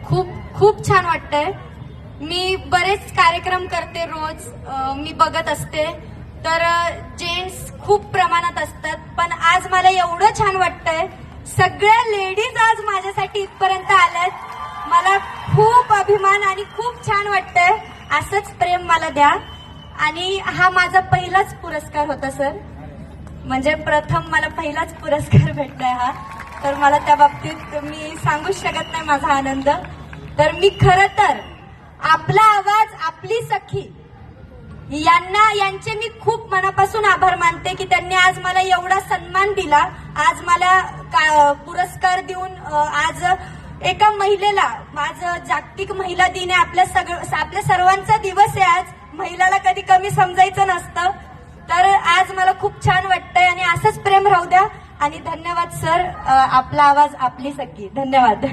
खूप खूप छान वाटतंय. मी बरेच कार्यक्रम करते रोज, मी बघत असते. तर जेंट्स खूप प्रमाणात असतात, पण आज मला एवढं छान वाटतंय. सगळ्या लेडीज आज माझ्यासाठी इथपर्यंत आल्यात. मला खूप अभिमान आणि खूप छान वाटतंय. असंच प्रेम मला द्या. आणि हा माझा पहिलाच पुरस्कार होता सर, म्हणजे प्रथम मला पहिलाच पुरस्कार भेटलाय हा. तर मला त्या बाबतीत मी सांगूच शकत नाही माझा आनंद. तर मी खरं तर आपला आवाज आपली सखी यांचे मी खूप मनापासून आभार मानते की त्यांनी आज मला एवढा सन्मान दिला. आज मला पुरस्कार देऊन आज एका महिलेला, आज जागतिक महिला दिन आहे. आपल्या सर्वांचा दिवस आहे आज. महिलाला कधी कमी समजायचं नसतं. तर आज मला खूप छान वाटतंय आणि असंच प्रेम राहू द्या. आणि धन्यवाद सर. आपला आवाज आपली सखी. धन्यवाद.